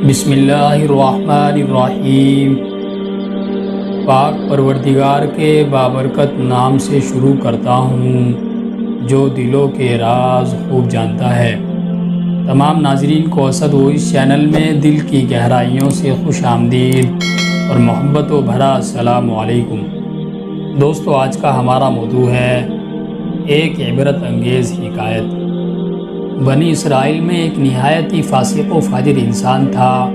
بسم اللہ الرحمن الرحیم۔ پاک پروردگار کے بابرکت نام سے شروع کرتا ہوں جو دلوں کے راز خوب جانتا ہے۔ تمام ناظرین کو اسد وائس چینل میں دل کی گہرائیوں سے خوش آمدید اور محبت و بھرا السلام علیکم۔ دوستو، آج کا ہمارا موضوع ہے ایک عبرت انگیز حکایت۔ بنی اسرائیل میں ایک نہایت ہی فاسق و فاجر انسان تھا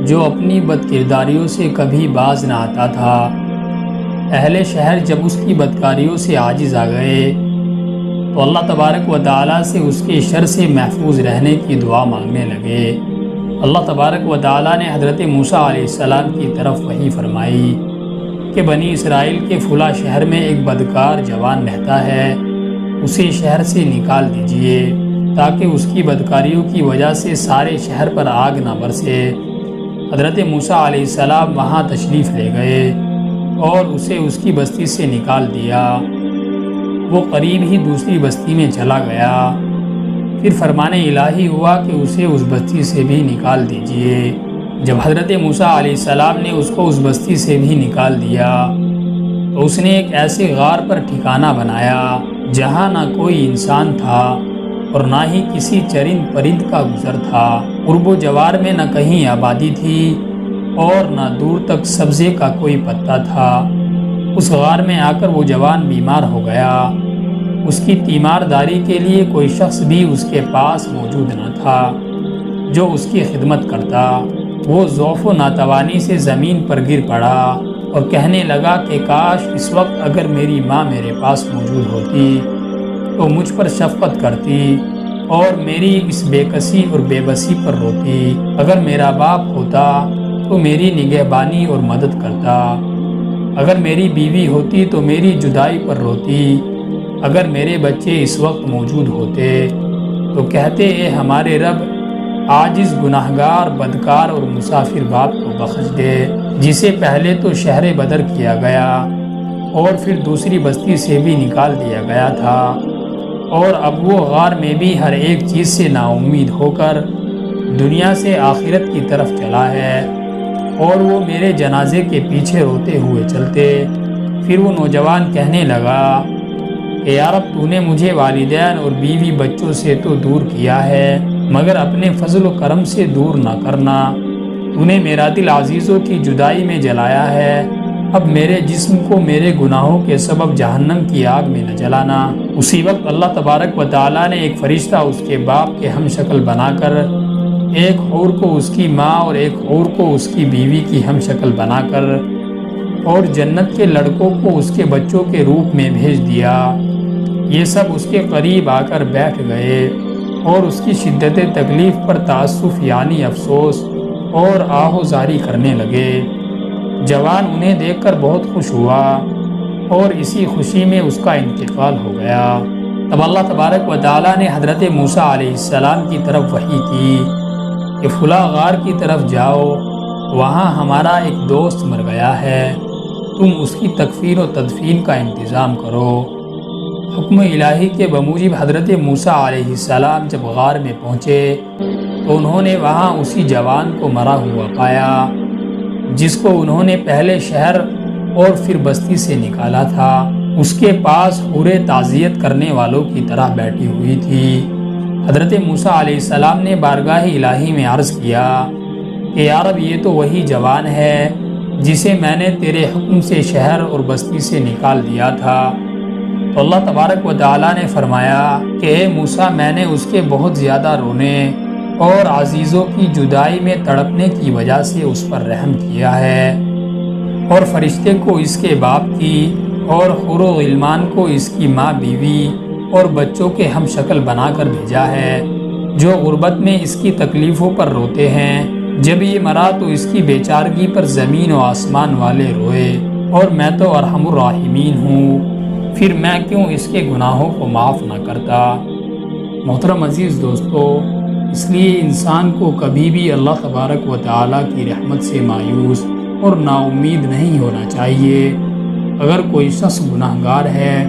جو اپنی بد کرداریوں سے کبھی باز نہ آتا تھا۔ اہل شہر جب اس کی بدکاریوں سے عاجز آ گئے تو اللہ تبارک و تعالیٰ سے اس کے شر سے محفوظ رہنے کی دعا مانگنے لگے۔ اللہ تبارک و تعالیٰ نے حضرت موسیٰ علیہ السلام کی طرف وحی فرمائی کہ بنی اسرائیل کے فلاں شہر میں ایک بدکار جوان رہتا ہے، اسے شہر سے نکال دیجئے تاکہ اس کی بدکاریوں کی وجہ سے سارے شہر پر آگ نہ برسے۔ حضرت موسیٰ علیہ السلام وہاں تشریف لے گئے اور اسے اس کی بستی سے نکال دیا۔ وہ قریب ہی دوسری بستی میں چلا گیا۔ پھر فرمان الہی ہوا کہ اسے اس بستی سے بھی نکال دیجئے۔ جب حضرت موسیٰ علیہ السلام نے اس کو اس بستی سے بھی نکال دیا تو اس نے ایک ایسے غار پر ٹھکانہ بنایا جہاں نہ کوئی انسان تھا اور نہ ہی کسی چرند پرند کا گزر تھا۔ قرب و جوار میں نہ کہیں آبادی تھی اور نہ دور تک سبزے کا کوئی پتا تھا۔ اس غار میں آ کر وہ جوان بیمار ہو گیا۔ اس کی تیمارداری کے لیے کوئی شخص بھی اس کے پاس موجود نہ تھا جو اس کی خدمت کرتا۔ وہ ضعف و ناتوانی سے زمین پر گر پڑا اور کہنے لگا کہ کاش اس وقت اگر میری ماں میرے پاس موجود ہوتی تو مجھ پر شفقت کرتی اور میری اس بے کسی اور بے بسی پر روتی۔ اگر میرا باپ ہوتا تو میری نگہبانی اور مدد کرتا۔ اگر میری بیوی ہوتی تو میری جدائی پر روتی۔ اگر میرے بچے اس وقت موجود ہوتے تو کہتے اے ہمارے رب، عاجز گناہگار بدکار اور مسافر باپ کو بخش دے جسے پہلے تو شہر بدر کیا گیا اور پھر دوسری بستی سے بھی نکال دیا گیا تھا، اور اب وہ غار میں بھی ہر ایک چیز سے نا امید ہو کر دنیا سے آخرت کی طرف چلا ہے، اور وہ میرے جنازے کے پیچھے روتے ہوئے چلتے۔ پھر وہ نوجوان کہنے لگا کہ یا رب، تو نے مجھے والدین اور بیوی بچوں سے تو دور کیا ہے مگر اپنے فضل و کرم سے دور نہ کرنا۔ تو نے میرا دل عزیزوں کی جدائی میں جلایا ہے، اب میرے جسم کو میرے گناہوں کے سبب جہنم کی آگ میں نہ جلانا۔ اسی وقت اللہ تبارک و تعالیٰ نے ایک فرشتہ اس کے باپ کے ہم شکل بنا کر ایک حور کو اس کی ماں اور ایک حور کو اس کی بیوی کی ہم شکل بنا کر اور جنت کے لڑکوں کو اس کے بچوں کے روپ میں بھیج دیا۔ یہ سب اس کے قریب آ کر بیٹھ گئے اور اس کی شدت تکلیف پر تأسف یعنی افسوس اور آہ و زاری کرنے لگے۔ جوان انہیں دیکھ کر بہت خوش ہوا اور اسی خوشی میں اس کا انتقال ہو گیا۔ تب اللہ تبارک و تعالیٰ نے حضرت موسیٰ علیہ السلام کی طرف وحی کی کہ فلاں غار کی طرف جاؤ، وہاں ہمارا ایک دوست مر گیا ہے، تم اس کی تکفین و تدفین کا انتظام کرو۔ حکم الہی کے بموجب حضرت موسیٰ علیہ السلام جب غار میں پہنچے تو انہوں نے وہاں اسی جوان کو مرا ہوا پایا جس کو انہوں نے پہلے شہر اور پھر بستی سے نکالا تھا۔ اس کے پاس حوریں تعزیت کرنے والوں کی طرح بیٹھی ہوئی تھی۔ حضرت موسیٰ علیہ السلام نے بارگاہ الہی میں عرض کیا کہ یا رب، یہ تو وہی جوان ہے جسے میں نے تیرے حکم سے شہر اور بستی سے نکال دیا تھا۔ تو اللہ تبارک و تعالیٰ نے فرمایا کہ اے موسیٰ، میں نے اس کے بہت زیادہ رونے اور عزیزوں کی جدائی میں تڑپنے کی وجہ سے اس پر رحم کیا ہے، اور فرشتے کو اس کے باپ کی اور حور و غلمان کو اس کی ماں بیوی اور بچوں کے ہم شکل بنا کر بھیجا ہے جو غربت میں اس کی تکلیفوں پر روتے ہیں۔ جب یہ مرا تو اس کی بیچارگی پر زمین و آسمان والے روئے، اور میں تو ارحم الراحمین ہوں، پھر میں کیوں اس کے گناہوں کو معاف نہ کرتا۔ محترم عزیز دوستو، اس لیے انسان کو کبھی بھی اللہ تبارک و تعالیٰ کی رحمت سے مایوس اور نا امید نہیں ہونا چاہیے۔ اگر کوئی شخص گناہگار ہے،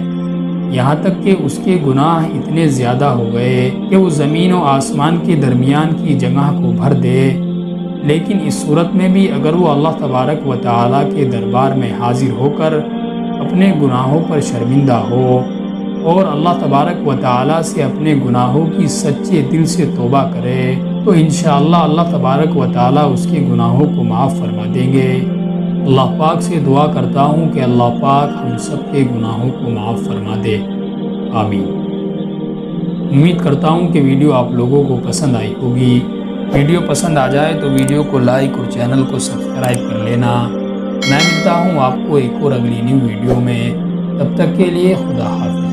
یہاں تک کہ اس کے گناہ اتنے زیادہ ہو گئے کہ وہ زمین و آسمان کے درمیان کی جگہ کو بھر دے، لیکن اس صورت میں بھی اگر وہ اللہ تبارک و تعالیٰ کے دربار میں حاضر ہو کر اپنے گناہوں پر شرمندہ ہو اور اللہ تبارک و تعالیٰ سے اپنے گناہوں کی سچے دل سے توبہ کرے تو انشاءاللہ اللہ تبارک و تعالیٰ اس کے گناہوں کو معاف فرما دیں گے۔ اللہ پاک سے دعا کرتا ہوں کہ اللہ پاک ہم سب کے گناہوں کو معاف فرما دے، آمین۔ امید کرتا ہوں کہ ویڈیو آپ لوگوں کو پسند آئی ہوگی۔ ویڈیو پسند آ جائے تو ویڈیو کو لائک اور چینل کو سبسکرائب کر لینا۔ میں ملتا ہوں آپ کو ایک اور اگلی نیو ویڈیو میں، تب تک کے لیے خدا حافظ۔